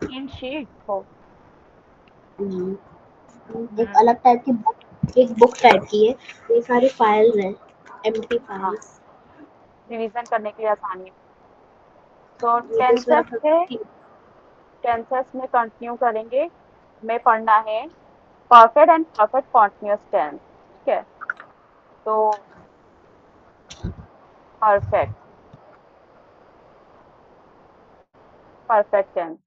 इन sheet हो। हम्म, एक हम्म। अलग टाइप की बुक, एक बुक टाइप की है, ये सारी फाइल्स हैं, एम्प्टी हाँ, फाइल्स। रिवीजन करने के लिए आसानी हो। तो ये तो इसमें रख सकती थी। टेंसेस में कंटिन्यू करेंगे। में पढ़ना है perfect and perfect continuous tense. ठीक है, तो perfect, perfect tense.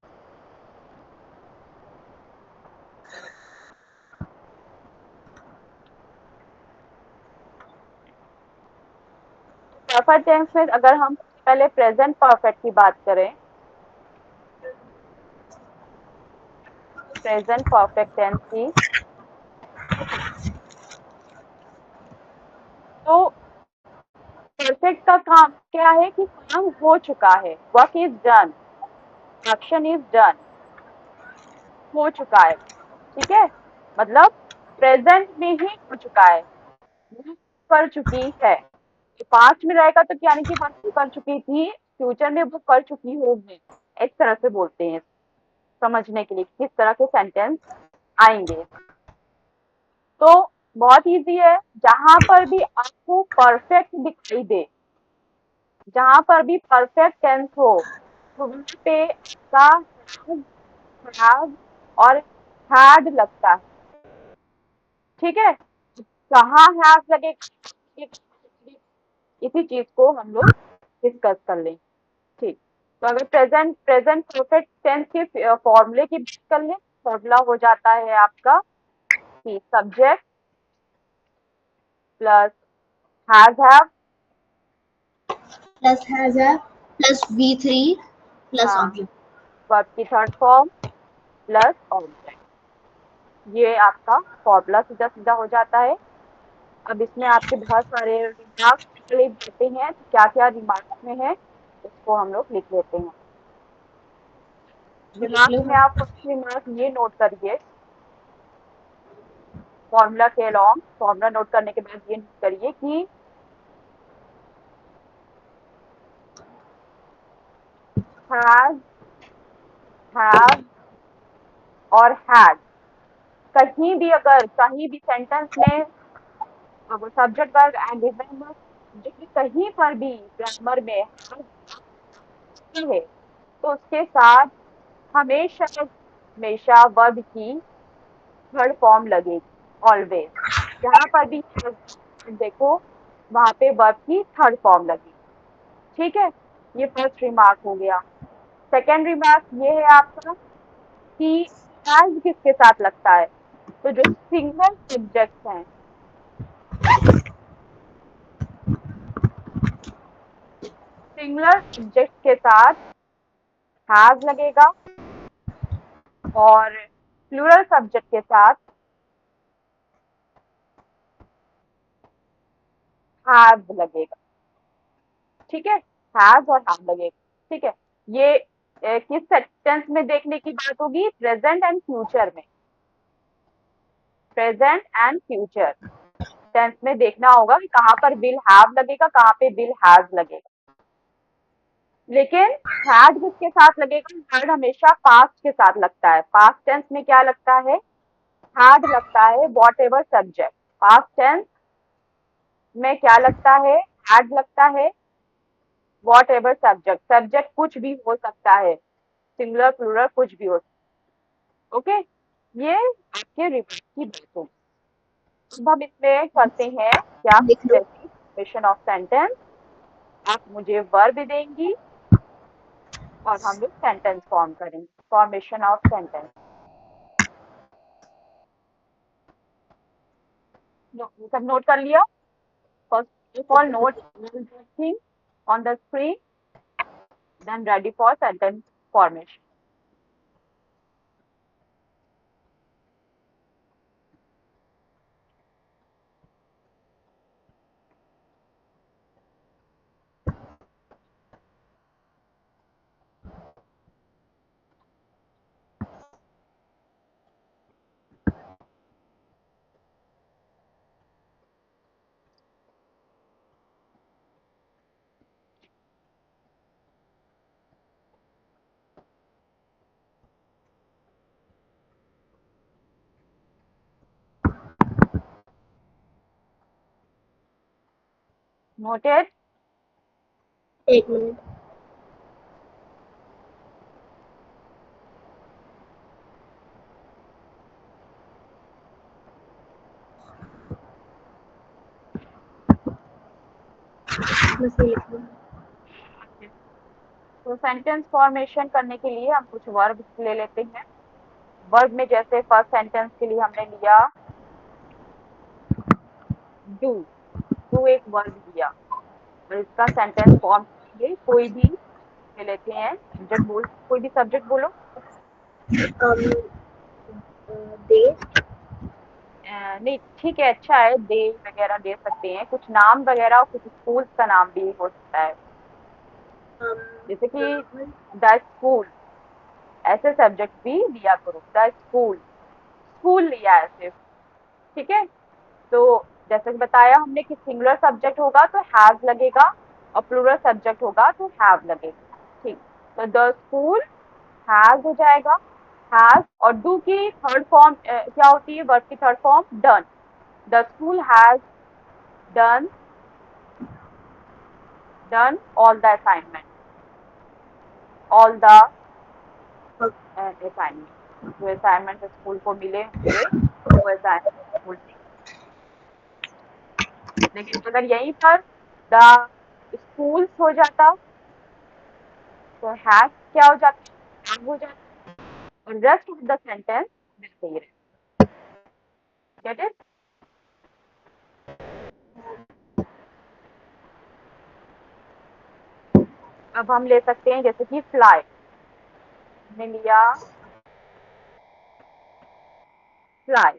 Perfect tense में अगर हम सबसे पहले प्रेजेंट परफेक्ट की बात करें, प्रेजेंट परफेक्ट टेंस की, तो परफेक्ट का काम क्या है कि काम हो चुका है, work is done, action is done, हो चुका है। ठीक है, मतलब प्रेजेंट में ही हो चुका है, वो कर चुकी है। पास्ट में रहेगा तो यानी कि वर्क कर चुकी थी, फ्यूचर में वो कर चुकी होगी। एक तरह से बोलते हैं समझने के लिए कि किस तरह के सेंटेंस आएंगे। तो बहुत इजी है, जहां पर भी आपको परफेक्ट दिखाई दे, जहां पर भी परफेक्ट टेंस हो, तो वहां पे आपका हैव और हैड लगता है। ठीक है, कहाँ हैव लगेगा, इसी चीज को हम लोग डिस्कस कर लें। ठीक, तो अगर प्रेजेंट प्रेजेंट परफेक्ट टेंस के फॉर्मूले की बात कर लें, फॉर्मूला हो जाता है आपका कि subject plus have plus has है, प्लस V3 प्लस हाँ, ऑब्जेक्ट। वर्ब की थर्ड फॉर्म प्लस ऑब्जेक्ट। ये आपका फॉर्मूला सीधा सीधा हो जाता है। अब इसमें आपके बहुत सारे रिमार्क्स निकले जाते हैं, तो क्या क्या रिमार्क्स में है इसको हम लोग लिख लेते हैं। तो लिख लो। रिमार्क्स में आप फर्स्ट रिमार्क ये नोट करिए, फॉर्मूला के अलॉन्ग, फॉर्मूला नोट करने के बाद ये नोट करिए कि हैज, हैव और हैड, कहीं भी अगर कहीं भी सेंटेंस में सब्जेक्ट वर्ब एंड रिमेंबर, जो भी कहीं पर भी ग्रामर में है, तो उसके साथ हमेशा हमेशा वर्ब की थर्ड फॉर्म लगेगी, ऑलवेज। जहां पर भी देखो वहां पे वर्ब की थर्ड फॉर्म लगेगी। ठीक है, ये फर्स्ट रिमार्क हो गया। सेकेंड रिमार्क ये है आपका कि हैज किसके साथ लगता है, तो जो सिंगल सब्जेक्ट हैं, सिंगुलर सब्जेक्ट के साथ हैज लगेगा, और प्लूरल सब्जेक्ट के साथ हैव लगेगा। ठीक है, हैज और हैव लगेगा। ठीक है, ये किस सेंटेंस में देखने की बात होगी, प्रेजेंट एंड फ्यूचर में, प्रेजेंट एंड फ्यूचर टेंस में देखना होगा कि कहाँ पर विल हैव लगेगा, कहाँ पे विल हैज लगेगा। लेकिन हैड किसके साथ लगेगा, हैड हमेशा पास्ट के साथ लगता है। पास्ट टेंस में क्या लगता है, हैड लगता है whatever subject. Past tense में क्या लगता है, हैड लगता है वॉट एवर सब्जेक्ट। सब्जेक्ट कुछ भी हो सकता है, सिंगुलर प्लूरल कुछ भी हो सकता है। ओके, ये आपके रिवर्स की बात होगी। अब हम इसमें करते हैं क्या, लिख लो। जैसे फॉर्मेशन ऑफ सेंटेंस। आप मुझे वर्ब देंगी और हम लोग सेंटेंस फॉर्म करेंगे, फॉर्मेशन ऑफ सेंटेंस। सब नोट कर लिया? First of all note thing on the screen, then ready for sentence formation. Noted. एक मिनट। बस ये लिख दूँ। तो सेंटेंस फॉर्मेशन करने के लिए हम कुछ वर्ब ले लेते हैं। वर्ब में जैसे फर्स्ट सेंटेंस के लिए हमने लिया डू। डू एक वर्ब लिया और इसका सेंटेंस फॉर्म करेंगे। कोई भी ले लेते हैं सब्जेक्ट, बोल कोई भी सब्जेक्ट बोलो। दे। नहीं ठीक है, अच्छा है, दे वगैरह दे सकते हैं। कुछ नाम वगैरह, कुछ स्कूल्स का नाम भी हो सकता है, जैसे कि राहुल। The school. ऐसे सब्जेक्ट भी लिया करो। द स्कूल, स्कूल लिया है सिर्फ। ठीक है, तो जैसे कि बताया हमने कि सिंगुलर सब्जेक्ट होगा तो हैव लगेगा और प्लूरल सब्जेक्ट होगा तो हैव लगेगा। ठीक, तो द स्कूल हैज हो जाएगा, हैज। और डू की थर्ड फॉर्म क्या होती है? वर्ब की third form done. The school has done, done all the assignment, all the assignment. जो असाइनमेंट स्कूल को मिले होंगे वो असाइनमेंट स्कूल ने। लेकिन अगर यहीं पर द स्कूल्स हो जाता तो हैज क्या हो जाता? हैव हो जाता और रेस्ट ऑफ द सेंटेंस वैसे ही रहता। Get it? अब हम ले सकते हैं जैसे कि फ्लाई। हमने लिया फ्लाई।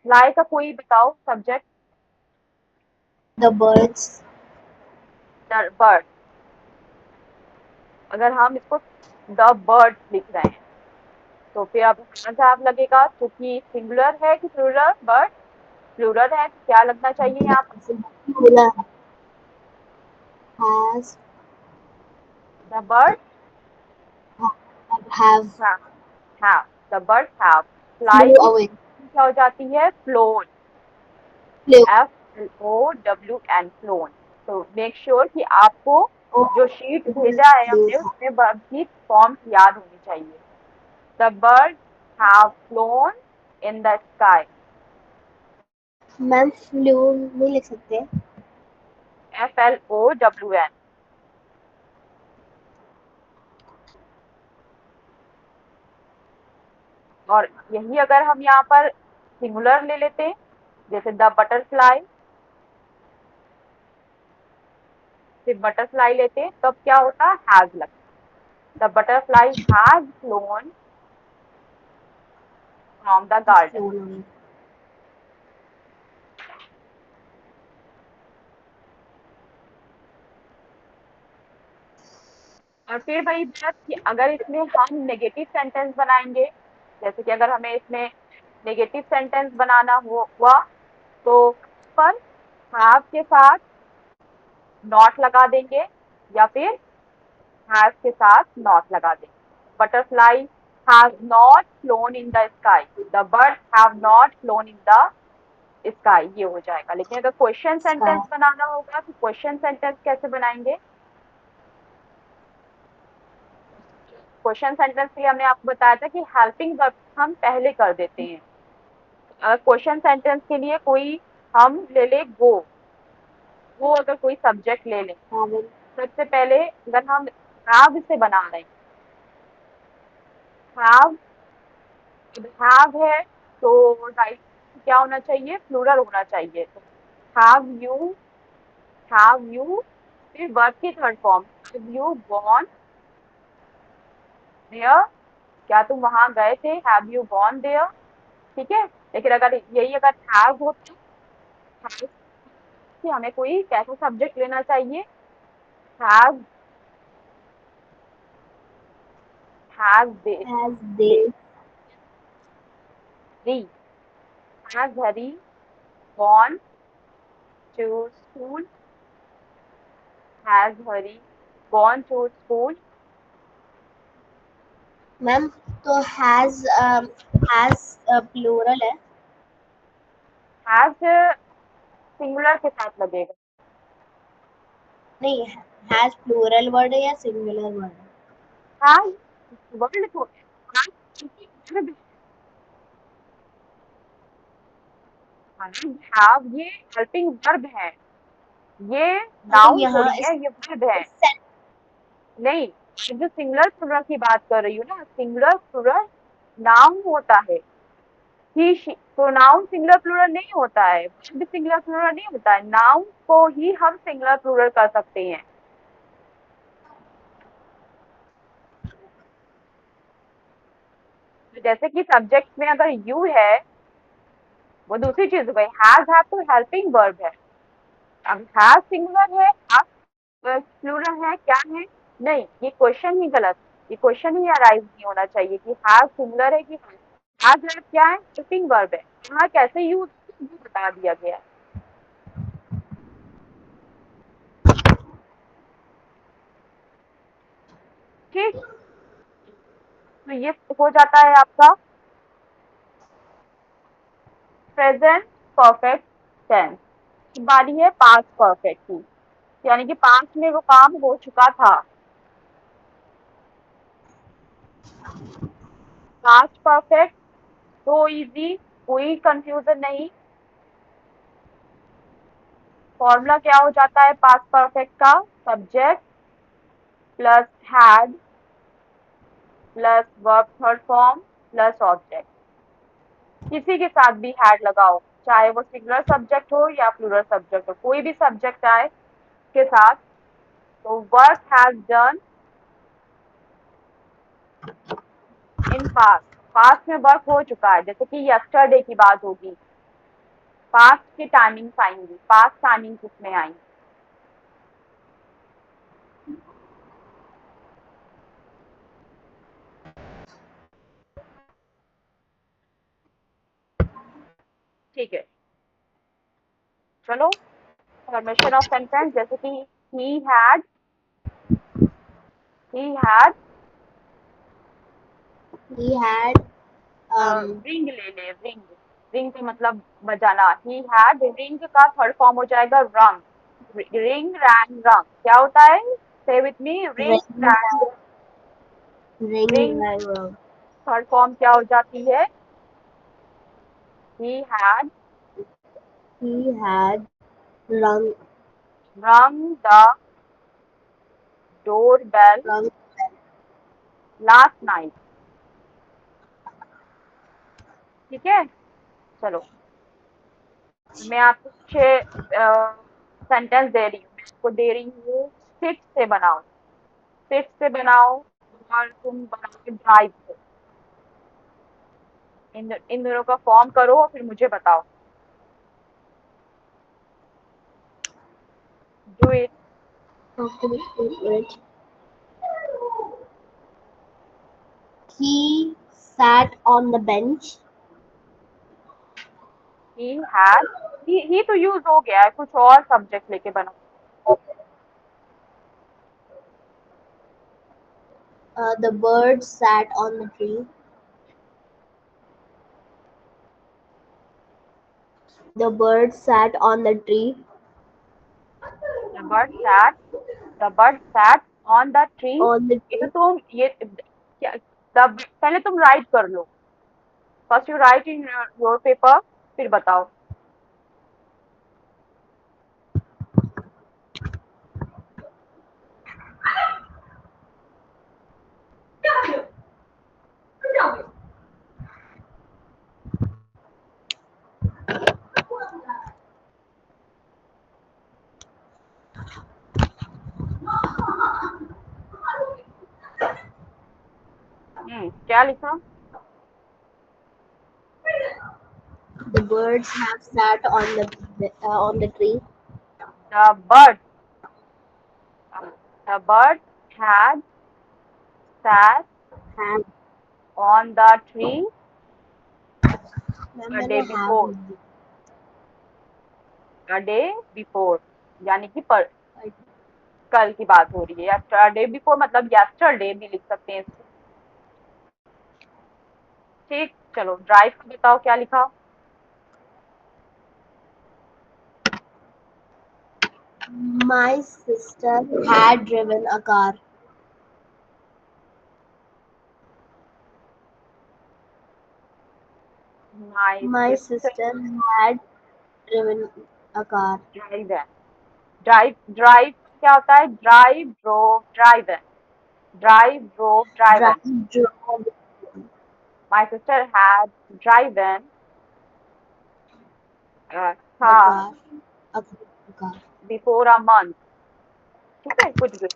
फ्लाई का कोई बताओ सब्जेक्ट। The birds. बर्ड। अगर हम इसको द बर्ड लिख रहे हैं तो फिर अब हैव लगेगा, क्योंकि सिंगुलर है कि प्लूरल? बर्ड प्लूरल है तो क्या लगना चाहिए यहाँ पर? बोला has. The bird have have. The bird have. Fly flew की away। क्या हो जाती है? फ्लोन। फ्lew। FLOWN, flown. तो मेक श्योर कि आपको ओ जो शीट इट इज भेजा है फ्lew हमने था। उसमें वर्ब की फॉर्म्स याद होनी चाहिए। The bird have flown in the sky. Ma'am flu नहीं लिख सकते? FLOWN। और यही अगर हम यहाँ पर सिंगुलर ले लेते हैं जैसे द बटरफ्लाई, सिर्फ बटरफ्लाई लेते हैं तब क्या होता? हैज लगता। The butterfly has phloem from the garden. Phloem away. और फिर वही बात कि अगर इसमें हम नेगेटिव सेंटेंस बनाएंगे, जैसे कि अगर हमें इसमें नेगेटिव सेंटेंस बनाना हुआ तो पर हैव के साथ नॉट लगा देंगे या फिर हैज के साथ नॉट लगा देंगे। Butterfly has not flown in the sky, the bird have not flown in the sky, ये हो जाएगा। लेकिन अगर क्वेश्चन स्काई। सेंटेंस बनाना होगा तो क्वेश्चन सेंटेंस कैसे बनाएंगे? क्वेश्चन सेंटेंस के लिए हमने आपको बताया था कि हेल्पिंग वर्ब हम पहले कर देते हैं। क्वेश्चन सेंटेंस के लिए कोई हम ले ले गो। वो अगर कोई सब्जेक्ट ले लें, हैवन। सबसे पहले अगर हम हैव से बना रहे हैं, हैव, हैव है तो राइट क्या होना चाहिए? प्लूरल होना चाहिए। तो हैव यू, फिर वर्ब की third form, have you gone there, क्या तुम वहां गए थे? Have you gone there. ठीक है, लेकिन अगर यही अगर हैव होता, हैव से हमें कोई कैसा सब्जेक्ट लेना चाहिए? Have, have they, has they. री, has Harry gone to school, has Harry gone to school. Ma'am तो हैज प्लूरल है। हैज सिंगुलर के साथ लगेगा। नहीं, हैज प्लूरल वर्ड है या सिंगुलर वर्ड है? हैज वर्ड तो हैज हैव ये हेल्पिंग वर्ब है, ये हाँ तो नाउन यहाँ थोड़ी है, ये वर्ब है। इस नहीं, मैं जो सिंगुलर प्लूरल की बात कर रही हूँ ना, सिंगुलर प्लूरल नाउन होता है। ही प्रोनाउन सिंगुलर प्लूरल नहीं होता है, वर्ब सिंगुलर प्लूरल नहीं होता है, नाउन को ही हम सिंगुलर प्लूरल कर सकते हैं। तो जैसे कि सब्जेक्ट में अगर यू है, वो दूसरी चीज हो गई। हैज है तो हेल्पिंग वर्ब है। अब हैज सिंगुलर है, हैव प्लूरल है, क्या है? नहीं, ये क्वेश्चन ही गलत, ये क्वेश्चन ही अराइज नहीं होना चाहिए कि हैज सिंगुलर है कि हैज है क्या है, हेल्पिंग वर्ब है। यहाँ कैसे यूज बता दिया गया है। ठीक, तो ये हो जाता है आपका प्रेजेंट परफेक्ट टेंस। बारी है पास्ट परफेक्ट की, यानी कि पास्ट में वो काम हो चुका था। पास्ट परफेक्ट तो इजी, कोई कंफ्यूजन नहीं। फॉर्मूला क्या हो जाता है पास्ट परफेक्ट का? Subject plus had plus verb third form plus object. किसी के साथ भी हैड लगाओ, चाहे वो सिंगुलर सब्जेक्ट हो या प्लूरल सब्जेक्ट हो, कोई भी सब्जेक्ट आए के साथ, तो work has done in past. Past में वर्क हो चुका है, जैसे कि यस्टरडे की बात होगी, पास्ट की टाइमिंग्स आएंगी, पास्ट टाइमिंग्स उसमें आएंगी। ठीक है, चलो फॉर्मेशन ऑफ सेंटेंस, जैसे कि ही had, he had he had ring ले ले, रिंग, रिंग का मतलब बजाना। ही हैड रिंग का थर्ड फॉर्म हो जाएगा रंग, रिंग रैंग रंग, क्या होता है? से with me, ring ring wrong, ring ring rang third form क्या हो जाती है? He had he had rung rung the doorbell rung last night. ठीक है, चलो मैं आपको कुछ सेंटेंस दे रही हूँ, मैं आपको दे रही हूँ सिट से बनाओ, सिट से बनाओ, और तुम बनाओगे ड्राइव से। इन दोनों का फॉर्म करो और फिर मुझे बताओ। Do it. it. He sat on the bench. He had, he तो यूज हो गया है, कुछ और सब्जेक्ट लेके बनाओ। The bird sat on the tree. The bird sat on the tree. The bird sat, the bird sat on the tree. On the ये तो tree. तुम ये क्या, पहले तुम राइट कर लो, first you write in your paper, फिर बताओ। क्या लिखा? The birds have sat on the tree. The bird, the bird had sat Have on the tree a मैंने day have before, a day before, यानी कि पर कल की बात हो रही है, या डे बिफोर मतलब यस्टरडे भी लिख सकते हैं इसको। ठीक, चलो ड्राइव का बताओ क्या लिखा? My sister had driven a car. My My sister sister had driven a car. drive in. Drive क्या होता है? Drive, drove, drive in. Drive, drove, drive in. Drove my sister had drive in the car car. A car. Before a month. ठीक है, good good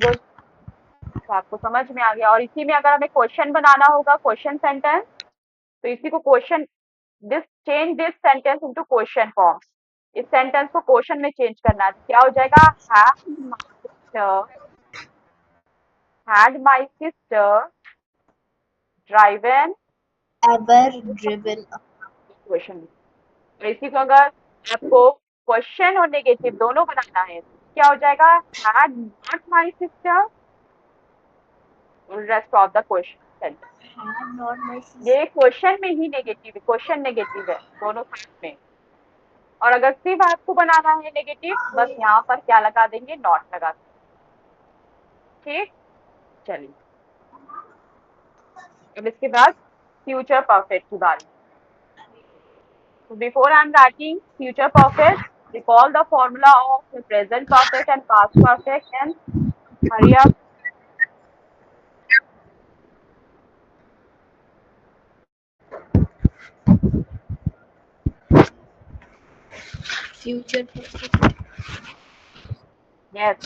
good. तो आपको समझ में आ गया। और इसी में अगर हमें क्वेश्चन बनाना होगा, क्वेश्चन सेंटेंस, तो इसी को question, this change this sentence into question form. इस सेंटेंस को क्वेश्चन में चेंज करना है। तो क्या हो जाएगा? Had my sister driven Ever driven a question. तो इसी को अगर आपको क्वेश्चन और नेगेटिव दोनों बनाना है, तो क्या हो जाएगा? Had not my sister, rest of the question sentence. had not my sister. ये क्वेश्चन में ही नेगेटिव है, क्वेश्चन नेगेटिव है दोनों साथ में। और अगर सिर्फ आपको बनाना है नेगेटिव, बस यहाँ पर क्या लगा देंगे? नॉट लगा देंगे। ठीक, चलिए अब इसके बाद फ्यूचर परफेक्ट की बारी। So before I'm writing future perfect, recall the formula of the present perfect and past perfect and hurry up. Future perfect. Yes.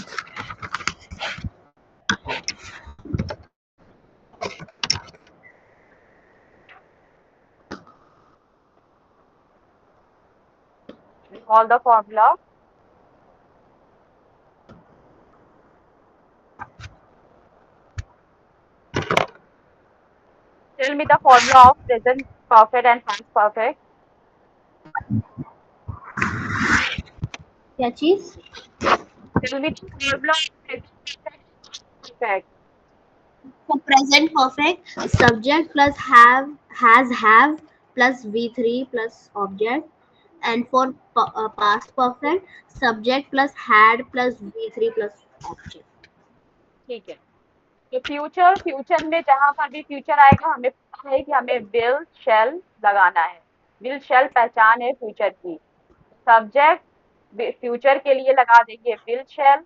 Recall the formula. Tell me the formula of present perfect and past perfect. क्या चीज? Tell me the formula of present perfect and past perfect. For present perfect, subject plus have has have plus V3 plus object, and for past perfect, subject plus had plus V3 plus object. ठीक है। तो future, future में जहां पर भी future आएगा, हमें पता है कि हमें विल शेल लगाना है। विल शेल पहचान है फ्यूचर की। सब्जेक्ट फ्यूचर के लिए लगा देंगे विल शेल।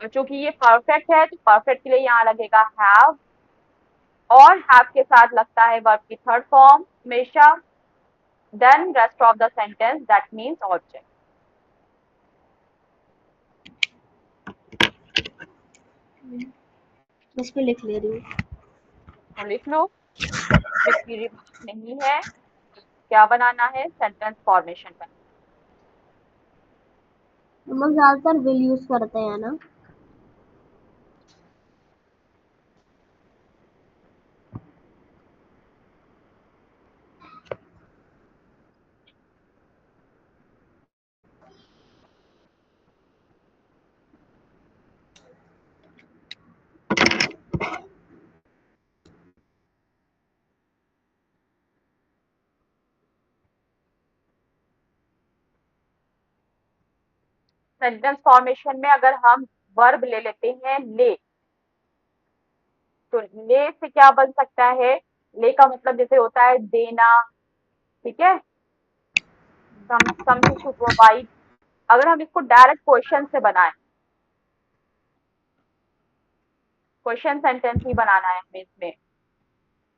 और चूंकि ये परफेक्ट है, तो परफेक्ट के लिए यहाँ लगेगा हैव। और हैव के साथ लगता है वर्ब की थर्ड फॉर्म हमेशा। Then rest of the sentence that means object. बस मैं लिख ले रही हूँ। तो लिख लो, जबकि रिमार्क नहीं है। क्या बनाना है? सेंटेंस फॉर्मेशन बनाना। हम लोग ज्यादातर विल यूज करते हैं ना। सेंटेंस फॉर्मेशन में अगर हम वर्ब ले लेते हैं ले, तो ले से क्या बन सकता है? ले का मतलब जैसे होता है देना, ठीक है, समथिंग टू प्रोवाइड। अगर हम इसको डायरेक्ट क्वेश्चन से बनाएं, क्वेश्चन सेंटेंस ही बनाना है हमें इसमें,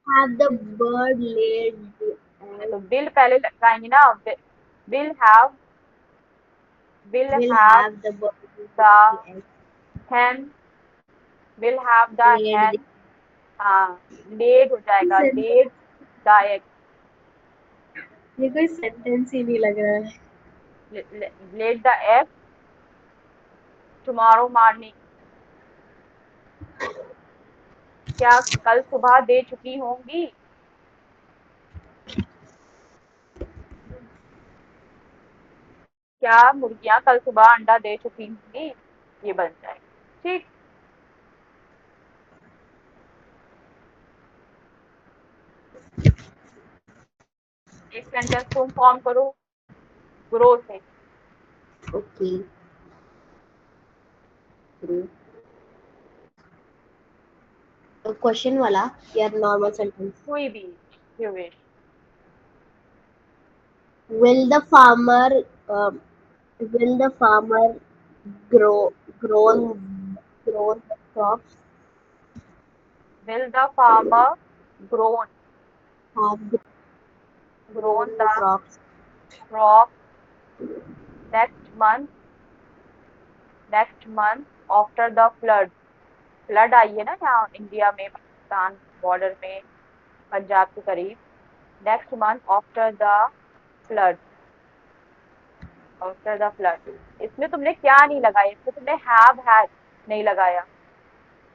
Have the bird laid the egg? तो विल पहले लगाएंगे ना। Will have, will Will have have the bird the laid the egg? hen, will have the Laid the hen। हाँ, लेड हो जाएगा, sentence. Lead the egg. ये कोई sentence ही नहीं लग रहा है। Laid the egg tomorrow morning. क्या कल सुबह दे चुकी होंगी? क्या मुर्गियां कल सुबह अंडा दे चुकी होंगी? ये बन जाएगा। ठीक, एक सेंटेंस तुम फॉर्म करो ग्रो से। ओके। क्वेश्चन वाला या नॉर्मल सेंटेंस? कोई भी you wish. Will the farmer will the farmer grow grown the crops Will the farmer grown have grown grown the the crops crop next month after the flood? Flood आई है ना यहाँ India में, Pakistan border में, पंजाब के करीब। Next month after the flood, इसमें तुमने क्या नहीं लगाया, इसमें तुमने हैव हैड नहीं लगाया।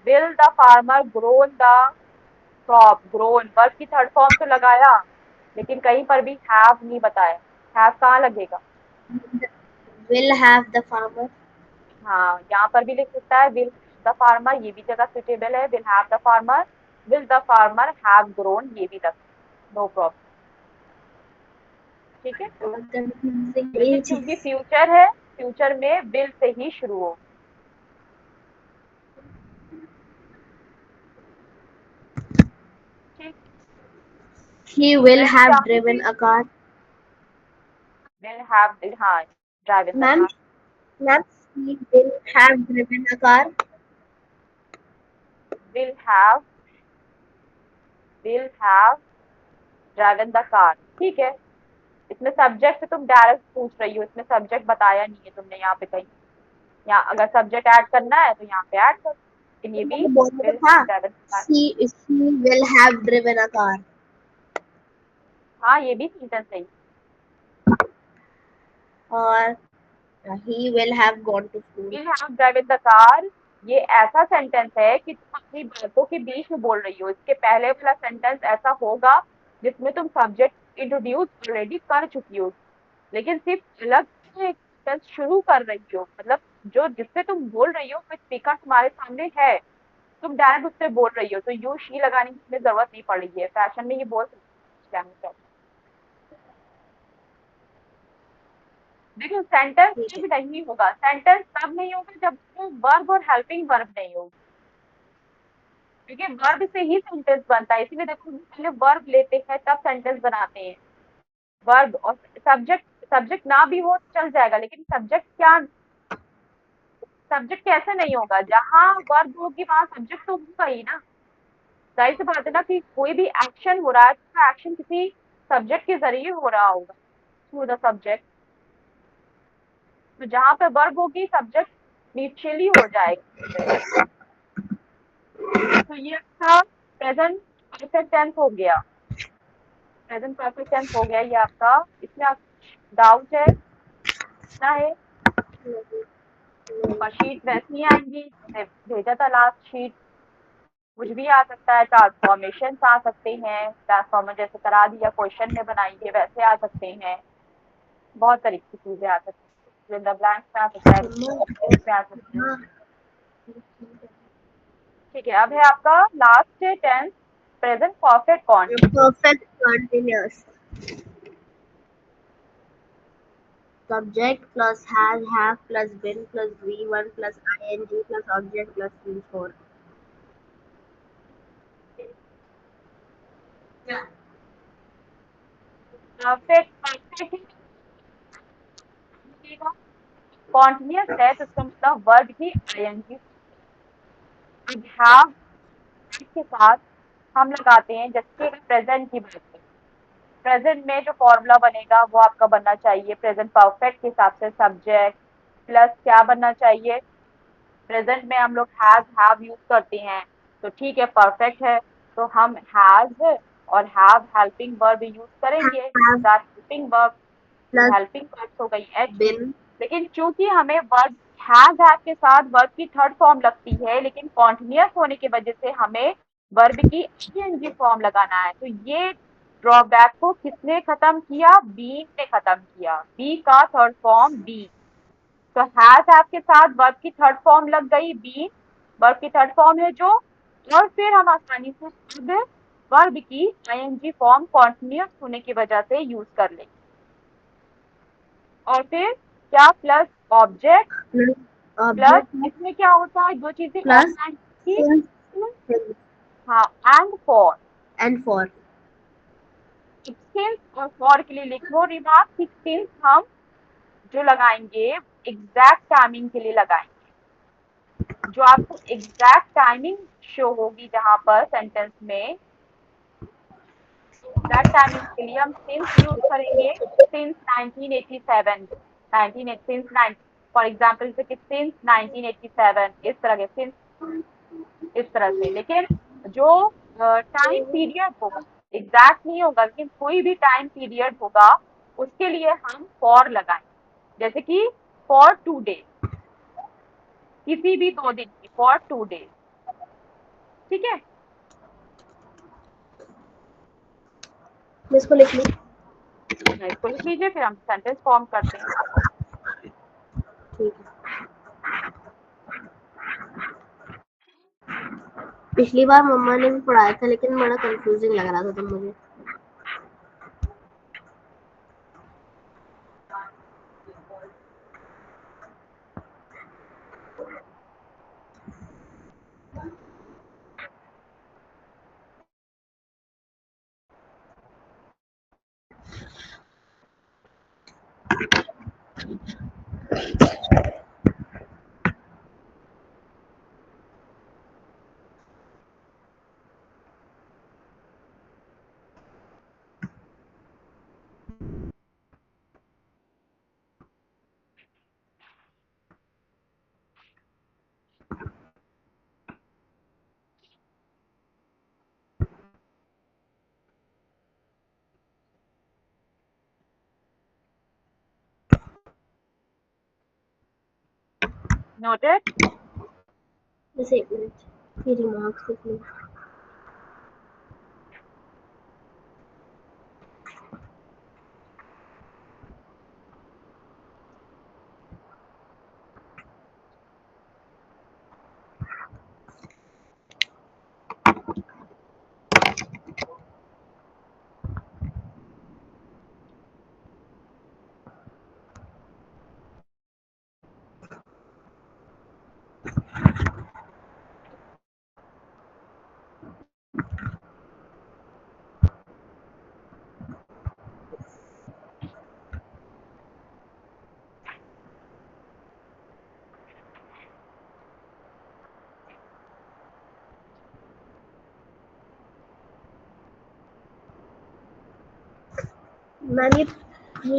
Will the farmer grown the crop, grown verb की थर्ड फॉर्म तो लगाया, लेकिन कहीं पर भी हैव नहीं बताया। हैव कहाँ लगेगा? will have the farmer हाँ, यहाँ पर भी लिख सकता है विल द फार्मर, ये भी जगह सुटेबल है। Will have the farmer, will the farmer have grown, ये भी लग, नो प्रॉब्लम। ठीक है, confusing लेकिन age क्योंकि फ्यूचर है, फ्यूचर में विल से ही शुरू हो। ठीक, he will मैं have चाहूंगी driven a car will have, हाँ, drive in the ma'am car. ma'am he will have driven a car will have, will have driven the car, ठीक है। इसमें सब्जेक्ट से तुम डायरेक्ट पूछ रही हो, इसमें सब्जेक्ट बताया नहीं है तुमने यहाँ पे कहीं। यहाँ अगर सब्जेक्ट ऐड करना है तो यहाँ पे ऐड कर, लेकिन ये भी मैंने बोलना तो विल था have driven the car. she will have driven a car हाँ, ये भी सेंटेंस सही। और he will have gone to school will have driven the car, ये ऐसा सेंटेंस है कि तुम अपनी बातों के बीच में बोल रही हो। इसके पहले वाला सेंटेंस ऐसा होगा जिसमें तुम सब्जेक्ट इंट्रोड्यूस ऑलरेडी कर चुकी हो, लेकिन सिर्फ अलग से एक सेंटेंस शुरू कर रही हो। मतलब जो जिससे तुम बोल रही हो वो स्पीकर तुम्हारे सामने है, तुम डायरेक्ट उससे बोल रही हो, तो यू शी लगाने की इसमें जरूरत नहीं पड़ रही है। फैशन में ये बोल सकते हैं। देखो, सेंटेंस ठीक है भी नहीं होगा, सेंटेंस तब नहीं होगा जब वो वर्ब और हेल्पिंग वर्ब नहीं होगी, क्योंकि वर्ब से ही सेंटेंस बनता है। इसीलिए देखो, पहले वर्ब लेते हैं तब सेंटेंस बनाते हैं। वर्ब और सब्जेक्ट, सब्जेक्ट ना भी हो तो चल जाएगा, लेकिन सब्जेक्ट क्या, सब्जेक्ट कैसे नहीं होगा? जहाँ वर्ब होगी वहां सब्जेक्ट तो होगा ही ना। जाहिर सी बात है ना कि कोई भी एक्शन हो रहा है तो एक्शन किसी सब्जेक्ट के जरिए हो रहा होगा, थ्रू द सब्जेक्ट। तो जहां पे वर्ब होगी सब्जेक्ट म्यूचुअली हो जाएगा। तो ये आपका प्रेजेंट परफेक्ट टेंस हो गया, प्रेजेंट परफेक्ट टेंस हो गया ये आपका। इसमें आप डाउट है ना है? और शीट वैसी ही आएंगी जैसे भेजा था लास्ट शीट, कुछ भी आ सकता है, ट्रांसफॉर्मेशन आ सकते हैं, ट्रांसफॉर्मर जैसे करा दिया क्वेश्चन में बनाइए वैसे आ सकते हैं, बहुत तरीके की चीजें आ सकती है, द ब्लैंक्स में आ सकता है, में आ सकता है। हाँ ठीक है, अब है आपका last tense, present perfect continuous. perfect continuous subject plus has have plus been plus v1 plus ing plus object plus v4 perfect, perfect continuous है तो इसका मतलब वर्ब की आईएनजी। अब हैव के साथ हम लगाते हैं, जैसे कि प्रेजेंट की बात करें, प्रेजेंट में जो फॉर्मूला बनेगा वो आपका बनना चाहिए प्रेजेंट परफेक्ट के हिसाब से, सब्जेक्ट प्लस क्या बनना चाहिए। प्रेजेंट में हम लोग हैज हैव यूज करते हैं, तो ठीक है परफेक्ट है तो हम हैज और हैव हेल्पिंग वर्ब यूज करेंगे। have helping verb, plus helping verb हो गई एच, been लेकिन चूंकि हमें वर्ब हैव के साथ वर्ब की थर्ड फॉर्म लगती है, लेकिन कॉन्टिन्यूअस होने की वजह से हमें वर्ब की आईएनजी फॉर्म लगाना है। तो ये ड्रॉबैक को किसने खत्म किया? बी ने खत्म किया, बी का थर्ड फॉर्म बी। तो हैज हैव के साथ वर्ब की थर्ड फॉर्म लग गई बी, वर्ब की थर्ड फॉर्म है जो, और फिर हम आसानी से अब वर्ब की आईएनजी फॉर्म कॉन्टिन्यूअस होने की वजह से यूज कर लेंगे। और फिर क्या प्लस ऑब्जेक्ट प्लस ऑब्जेक्ट इसमें क्या होता है, दो चीजें और प्लस ऐड की। सिंस हाँ, and for. And for. Since और फॉर के लिए लिखो रिमार्क कि सिंस हम जो लगाएंगे एग्जैक्ट टाइमिंग के लिए लगाएंगे, जो आपको एग्जैक्ट टाइमिंग शो होगी जहां पर सेंटेंस में, एग्जैक्ट टाइमिंग के लिए हम सिंस यूज करेंगे। सिंस 1987, 19 सिंस 9, फॉर एग्जांपल जैसे कि सिंस 1987, इस तरह के सिंस, इस तरह से। लेकिन जो टाइम पीरियड होगा एग्जैक्ट नहीं होगा, लेकिन कोई भी टाइम पीरियड होगा उसके लिए हम फॉर लगाएंगे। जैसे कि फॉर 2 डेज, किसी भी 2 दिन की, फॉर 2 डेज। ठीक है, इसको लिख ली। इसको लिख लीजिए, फिर हम सेंटेंस फॉर्म करते हैं। ठीक है। पिछली बार मम्मा ने भी पढ़ाया था लेकिन बड़ा कंफ्यूजिंग लग रहा था तब मुझे। नोटेड। बस एक मिनट, ये रिमार्क्स लिख ली। मैम ये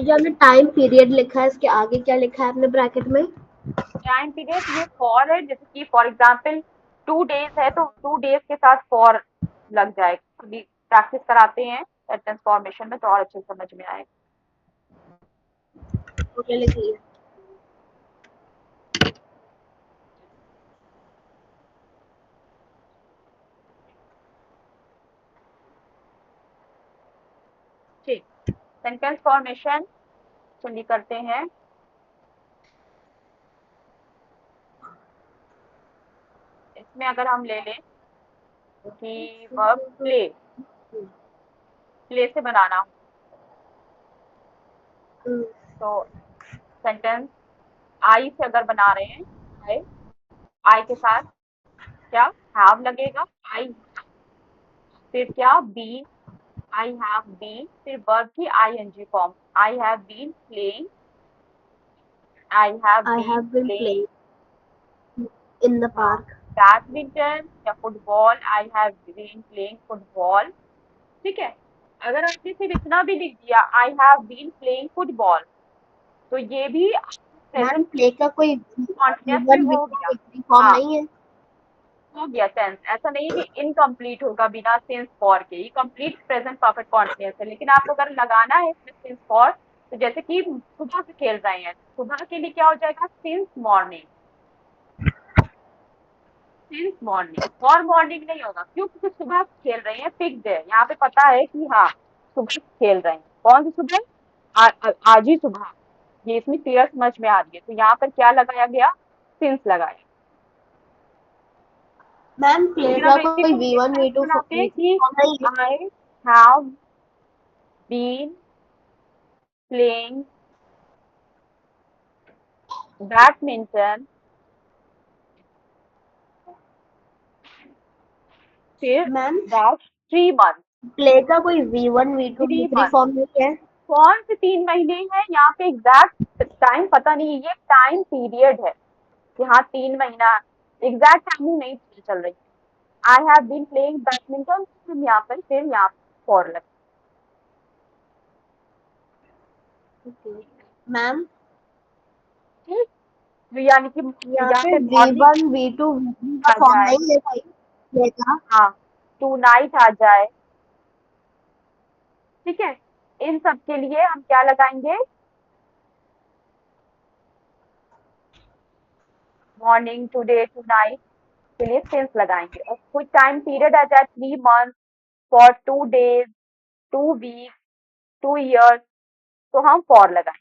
जो हमने टाइम पीरियड लिखा है इसके आगे क्या लिखा है आपने ब्रैकेट में? टाइम पीरियड ये फॉर है, जैसे कि फॉर एग्जांपल 2 डेज है तो 2 डेज के साथ फॉर लग जाएगा। कभी प्रैक्टिस कराते हैं सेंटेंस फॉर्मेशन में तो और अच्छे समझ में आएगा। ओके, लिख लिया। ठीक, सेंटेंस फॉर्मेशन चलिए करते हैं। इसमें अगर हम ले लें कि वर्ब प्ले, प्ले से बनाना हो तो सेंटेंस आई से अगर बना रहे हैं, आई, आई के साथ क्या हैव लगेगा, आई, फिर क्या बीन, आई हैव बीन, फिर वर्ब की ING form, I have been playing, I have I been have been playing playing in the park. Badminton या football, I have been playing football. ठीक है, अगर आपने सिर्फ इतना भी लिख दिया I have been playing football तो ये भी मैम प्रेजेंट प्ले का कोई कॉन्टिन्यूस में वन हो वीक गया। फॉर्म हाँ, नहीं है? हो गया टेंस, ऐसा नहीं है कि इनकम्प्लीट होगा बिना सिंस फॉर के, ये कंप्लीट प्रेजेंट परफेक्ट कॉन्टिन्यूस है। लेकिन आपको अगर लगाना है इसमें सिंस फॉर, तो जैसे कि सुबह से खेल रहे हैं, सुबह के लिए क्या हो जाएगा, since morning, since morning. For morning नहीं होगा, क्यों, क्योंकि सुबह खेल रहे हैं, फिक्स्ड है, यहाँ पे पता है कि हाँ सुबह खेल रहे हैं। कौन सी सुबह, आज ही सुबह, ये इसमें क्लियर समझ में आ रही है। तो यहाँ पर क्या लगाया गया, सिंस लगाया। मैम प्ले लेकिन का अब इसी कोई को वी इस वन तरह वी से टू बनाते हैं कि फॉर्म नहीं है? I have been playing badminton, फिर मैम डैश 3 मंथ। प्ले का कोई V1 V2 three V3 month form नहीं है? कौन से 3 महीने हैं यहाँ पे? एग्जैक्ट टाइम पता नहीं है, ये टाइम पीरियड है कि हाँ 3 महीना। एग्जैक्ट टाइमिंग नहीं पता चल रही। I have been playing badminton, हम यहाँ पर फिर यहाँ फॉर लग। मैम ठीक, तो यानी कि यहाँ यहाँ पे पे मॉर्निंग V1 V2 V3 का आ फॉर्म जाए, नहीं है कोई प्ले का। हाँ टू नाइट आ जाए, ठीक है। इन सब के लिए हम क्या लगाएंगे? मॉर्निंग, टुडे, टू नाइट के लिए सिंस लगाएंगे। और कोई टाइम पीरियड आ जाए 3 month, for 2 days, 2 week, 2 years, तो हम फॉर लगाएंगे।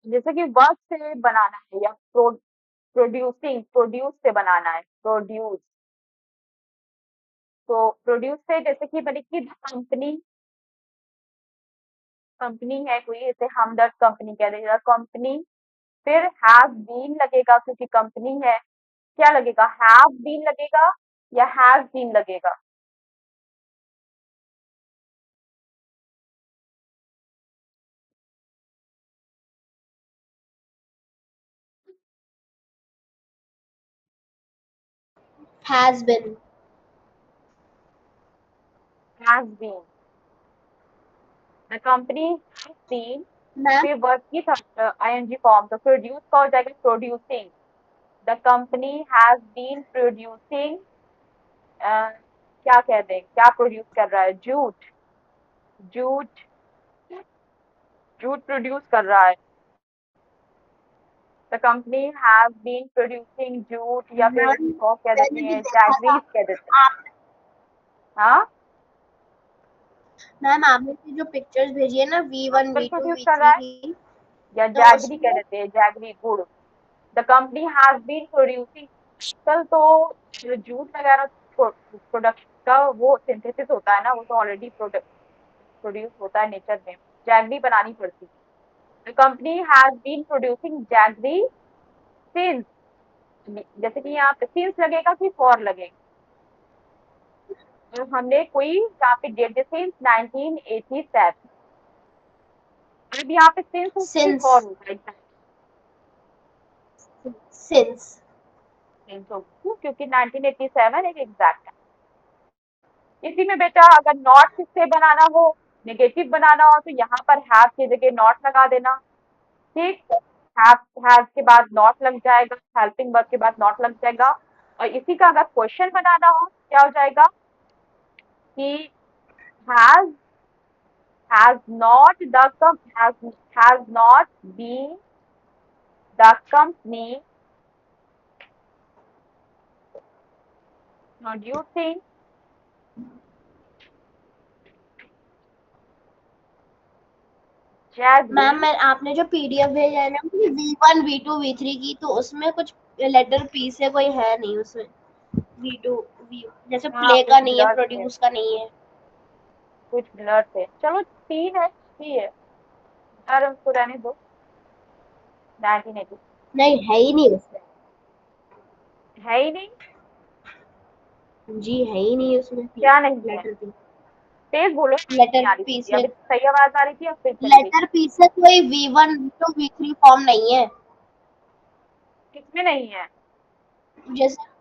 जैसे कि वर्क से बनाना है या प्रोड्यूसिंग, प्रोड्यूस से बनाना है, प्रोड्यूस। तो प्रोड्यूस से जैसे कि बनेगी कंपनी, कंपनी है कोई, जैसे हमदर्द कंपनी कह देगा कंपनी, फिर हैव बीन लगेगा क्योंकि कंपनी है। क्या लगेगा? हैव बीन लगेगा या हैज बीन लगेगा? Has been. Has been. The company has been, ma'am फिर वर्ब की आईएनजी फॉर्म, तो प्रोड्यूस का हो जाएगा producing. The company has been producing, क्या कह दें, क्या प्रोड्यूस कर रहा है? जूट, जूट, जूट प्रोड्यूस कर रहा है। The company has been producing jute, या फिर मैम इसको कह देते मैंने भी हैं देखा था। जैगरीज कह देते हैं। आप हाँ, मैम आपने जो पिक्चर्स भेजी है ना V1 एप्पल V2 प्रोड्यूस कर रहा V3 है की, या तो जैगरी कह उसमें देते हैं, जैगरी गुड़। The company has been producing, कल तो जो जूट वगैरह प्रोडक्ट का वो सिंथेसिस होता है ना, वो तो ऑलरेडी प्रोड्यूस होता है नेचर में, जैगरी बनानी पड़ती है। The company has been producing jaggery since, जैसे कि यहाँ पे सिंस लगेगा कि फॉर लगेगा? और हमने कोई यहाँ पे डेट जैसे 1987, अब यहाँ पे सिंस होगा कि सिंस फॉर होगा? Exact since. सिंस होगा, क्यों? क्योंकि 1987 एक एग्जैक्ट है। इसी में बेटा अगर नॉट किससे बनाना हो, नेगेटिव बनाना हो, तो यहाँ पर हैव की जगह नॉट लगा देना। ठीक, हैव के बाद नॉट लग जाएगा, हेल्पिंग वर्ब के बाद नॉट लग जाएगा। और इसी का अगर क्वेश्चन बनाना हो क्या हो जाएगा कि has, has not the has not been the company producing ma'am jaggery। मैं आपने जो PDF भेजा है ना V1 V2 V3 की, तो उसमें कुछ लेटर P से कोई है नहीं उसमें। V2 V जैसे हाँ प्ले कुछ का नहीं है, ब्लर थे, प्रोड्यूस का नहीं है। कुछ ब्लर थे, चलो 3 है, ठीक है, अरे उसको रहने दो। 1980 नहीं है ही नहीं उसमें। है ही नहीं? जी है ही नहीं उसमें P, क्या नहीं है? Letter P। तेज बोलो, नहीं लेटर आ रही P थी, से, अभी सही आवाज आ रही थी, अब फिर चली गई। लेटर P से कोई V1 V2 V3 फॉर्म नहीं है। किसमें नहीं है? जैसे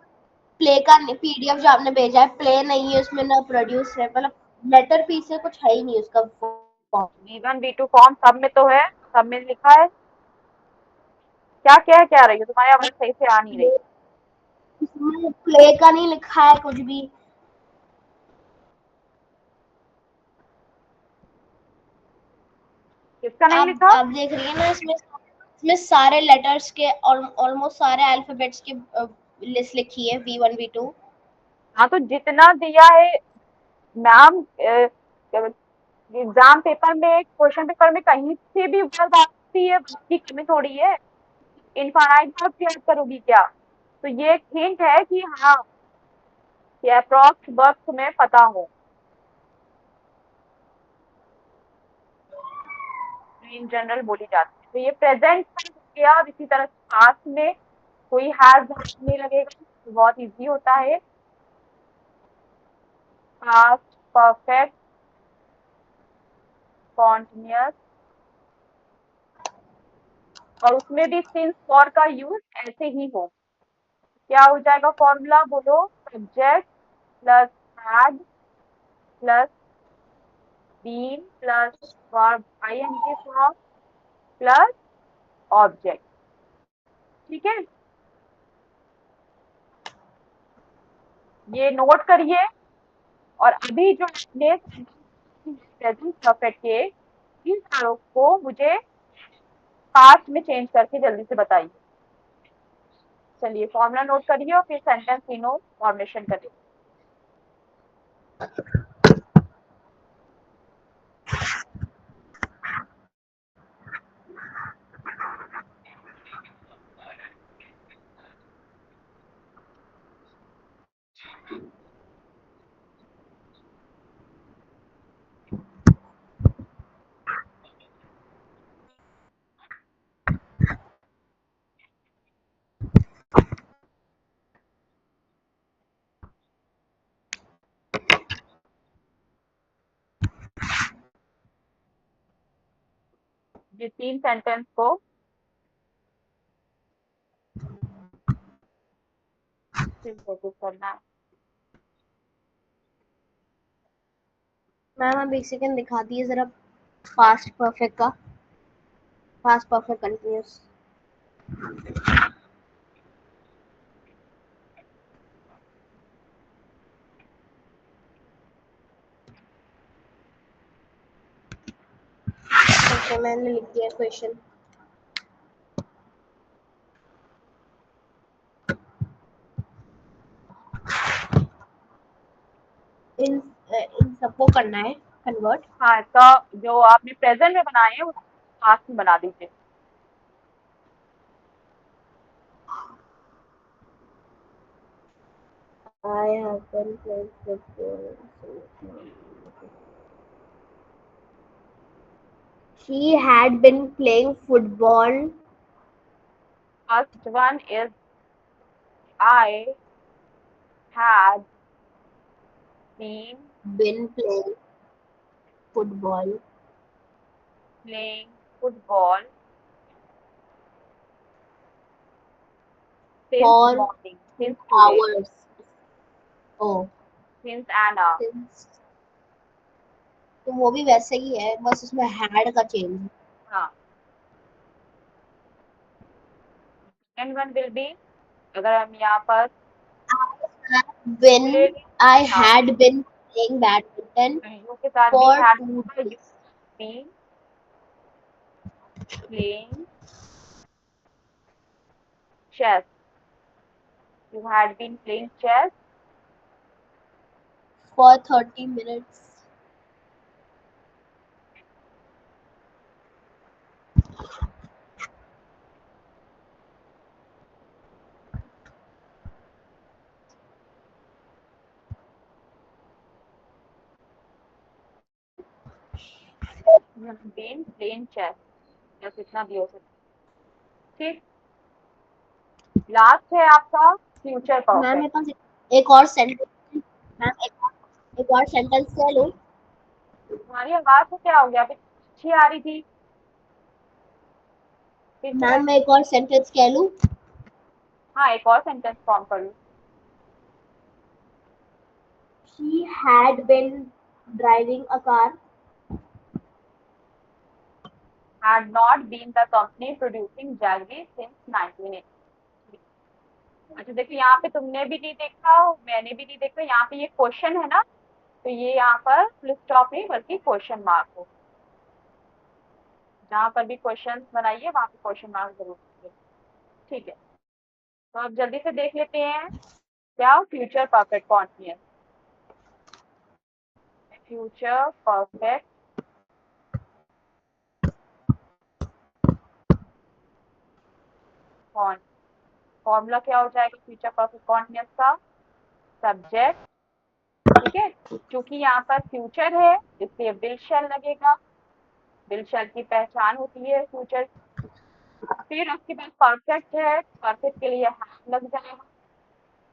प्ले का PDF जो आपने भेजा है, प्ले नहीं है उसमें, ना प्रोड्यूस है, मतलब लेटर P से कुछ है ही नहीं उसका फॉर्म। V1 V2 फॉर्म सब में तो है, सब में लिखा है। क्या क्या कह रही हो? तुम्हारी आवाज सही से आ नहीं रही। इसमें प्ले का नहीं लिखा है कुछ भी। किसका नहीं आप लिखा? आप देख रही है ना, इसमें सारे लेटर्स के और ऑलमोस्ट सारे अल्फाबेट्स की लिस्ट लिखी है V1 V2। हाँ तो जितना दिया है मैम, एग्जाम पेपर में, क्वेश्चन पेपर में कहीं से भी वर्ब आती है, उसकी कमी थोड़ी है। इनफाइनाइट वर्ब याद करोगी क्या? तो ये एक हिंट है कि हाँ कि अप्रॉक्स वर्ब तुम्हें पता हो, इन जनरल बोली जाती है। तो ये प्रेजेंट हो गया। और इसी तरह पास्ट में कोई हैज नहीं लगेगा, तो बहुत इजी होता है। पास्ट परफेक्ट कॉन्टिन्यूअस, और उसमें भी सिंस फॉर का यूज ऐसे ही हो। क्या हो जाएगा फॉर्मूला बोलो? Subject plus had plus been plus verb ING form plus object. ठीक है, ये नोट करिए। और अभी जो आपने प्रेजेंट परफेक्ट के इन सारों को मुझे पास्ट में चेंज करके जल्दी से बताइए। चलिए फॉर्मूला नोट करिए और फिर सेंटेंस तीनों फॉर्मेशन करिए। ये 3 सेंटेंस को फिर कोशिश करना है। मैम आप एक सेकंड दिखा दिए जरा पास्ट परफेक्ट का, पास्ट परफेक्ट कंटिन्यूअस। ओके मैंने लिख दिया क्वेश्चन। इन सबको करना है कन्वर्ट। हाँ, इसका जो आपने प्रेजेंट में बनाए हैं उसको पास्ट में बना दीजिए। I have been playing football. She had been playing football. First one is I had been Been playing football playing football since for morning, since 2 today, hours. Oh, since an hour. since तो वो भी वैसे ही है, बस उसमें had का change है। हाँ, सेकंड वन विल बी, अगर हम यहाँ पर When I हाँ, had been playing badminton you के साथ भी for had 2 you days. Been playing chess, you had been playing chess For 30 minutes. Been playing chess, बस इतना भी हो सकता है। ठीक, लास्ट है आपका फ्यूचर मैम मेरे परफेक्ट। पास एक और सेंटेंस। मैम एक और सेंटेंस कह लूं? तुम्हारी आवाज को क्या हो गया? अभी अच्छी आ रही थी, फिर से मैम मैं एक और सेंटेंस कह लूं? हाँ, एक और सेंटेंस फॉर्म कर लूँ। She had been driving a car had not been the company producing jaggery since 1980। अच्छा देखो, यहाँ पे तुमने भी नहीं देखा, मैंने भी नहीं देखा, यहाँ पे ये क्वेश्चन है ना, तो ये यहाँ पर फुल स्टॉप नहीं बल्कि क्वेश्चन मार्क हो। जहाँ पर भी क्वेश्चन बनाइए वहां पे क्वेश्चन मार्क जरूर दीजिए। ठीक है, तो अब जल्दी से देख लेते हैं क्या future perfect continuous. Future perfect formula क्या हो जाएगा फ्यूचर परफेक्ट कॉन्टिन्यूअस का? सब्जेक्ट ठीक है, क्योंकि यहाँ पर फ्यूचर है इसलिए विल शैल लगेगा, विल शैल की पहचान होती है फ्यूचर। फिर उसके बाद परफेक्ट है, परफेक्ट के लिए हैव लग जाएगा।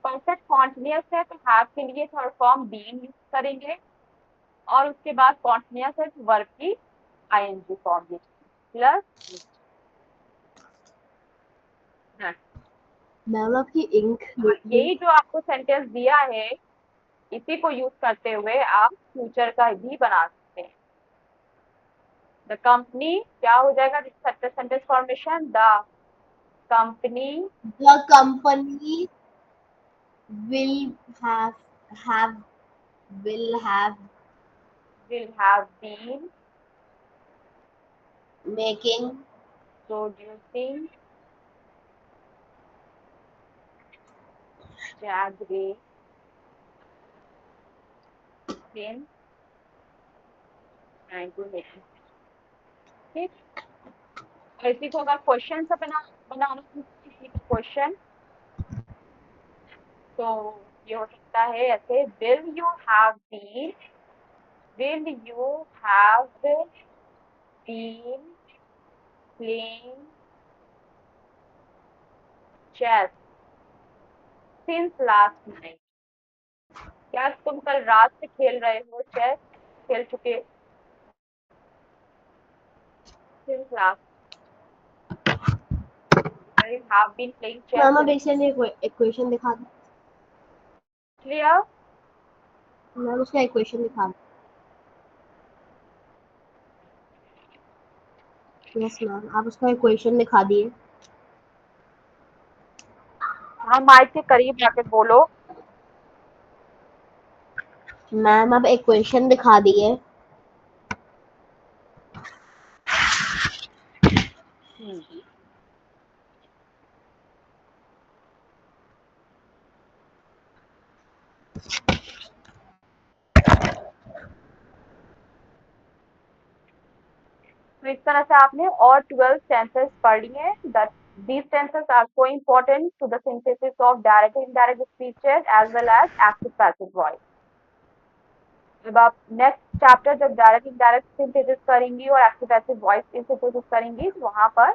परफेक्ट कॉन्टिन्यूअस है तो हैव के लिए थर्ड फॉर्म बीन यूज करेंगे, और उसके बाद कॉन्टिन्यूअस है तो वर्ब की ING form use plus. Ma'am आपकी इंक यही जो आपको सेंटेंस दिया है इसी को यूज करते हुए आप फ्यूचर का भी बना सकते हैं। द कंपनी क्या हो जाएगा sentence formation, the company the company will have have will have will have been making producing jaggery in 1980। ठीक, और इसी को अगर क्वेश्चन से बनाना क्वेश्चन तो ये हो सकता है ऐसे, will you have been playing chess since last night? क्या तुम कल रात से खेल रहे हो चेस, खेल चुके since last you have been playing chess ma'am आप since। इक्वेशन दिखा दो। क्लियर? मैम उसका इक्वेशन दिखा दो। यस मैम आप उसका इक्वेशन दिखा दिए। हाँ, माइक के करीब जाके बोलो। मैम आप इक्वेशन दिखा दिए। तो इस तरह से आपने और 12 टेंसेस पढ़ लिए हैं। That these tenses are so important to the synthesis of direct and indirect speeches as well as active passive voice। जब आप नेक्स्ट चैप्टर जब डायरेक्ट इनडायरेक्ट सिंथेसिस करेंगी और एक्टिव पैसिव वॉइस की सिंथेसिस करेंगी तो वहां पर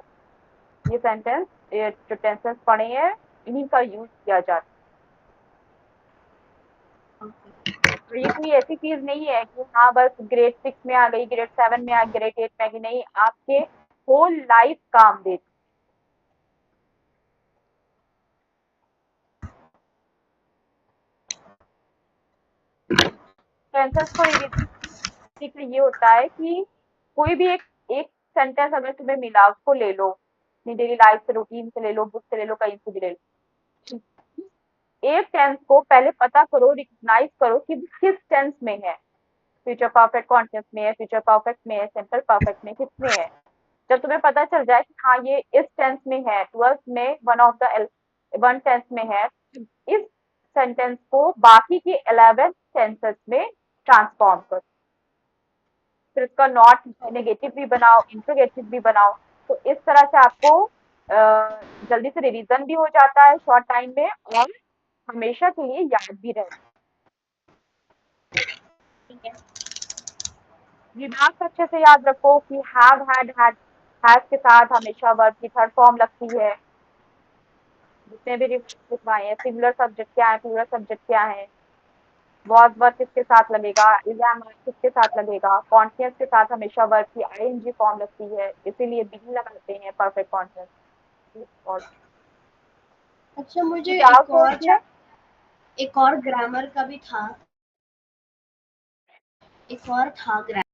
ये सेंटेंस जो टेंसेस पढ़े हैं इन्हीं का यूज किया जाता है। तो ये कोई ऐसी चीज नहीं है कि हाँ बस ग्रेड 6 में आ गई, ग्रेड 7 में आ गई, ग्रेड 8 में आ गई, नहीं, आपके होल लाइफ काम देती। टेंसेस को रिवीजन ये होता है कि कोई भी एक सेंटेंस अगर तुम्हें मिला उसको ले लो, अपनी डेली लाइफ से, रूटीन से ले लो, बुक से ले लो, कहीं से भी ले लो। एक टेंस को पहले पता करो, रिकॉग्नाइज करो कि किस टेंस में है, फ्यूचर परफेक्ट कॉन्टिन्यूअस में है, फ्यूचर परफेक्ट में है, सिंपल परफेक्ट में, किसमें है। जब तुम्हें पता चल जाए कि हाँ ये इस टेंस में है, 12th में वन टेंस में है, इस सेंटेंस को बाकी के 11 टेंसेस में ट्रांसफॉर्म करो। फिर इसका नॉट नेगेटिव भी बनाओ, इंट्रोगेटिव भी बनाओ। तो इस तरह से आपको जल्दी से रिवीजन भी हो जाता है शॉर्ट टाइम में, और हमेशा के लिए याद भी रहता है। दिमाग अच्छे से याद रखो कि हैव हैड हैज के साथ हमेशा वर्ब की थर्ड फॉर्म लगती है। जितने भी लिखवाए हैं, सिंगुलर सब्जेक्ट क्या है, प्लूरल सब्जेक्ट क्या है, वॉज वर्ब किसके साथ लगेगा, इज एम किसके साथ लगेगा, कॉन्टिन्यूअस के साथ हमेशा वर्ब की आईएनजी फॉर्म लगती है, इसीलिए बी लगाते हैं परफेक्ट कॉन्टिन्यूअस। और अच्छा मुझे डाउट है इसमें? एक और ग्रामर का भी था, एक और था ग्रामर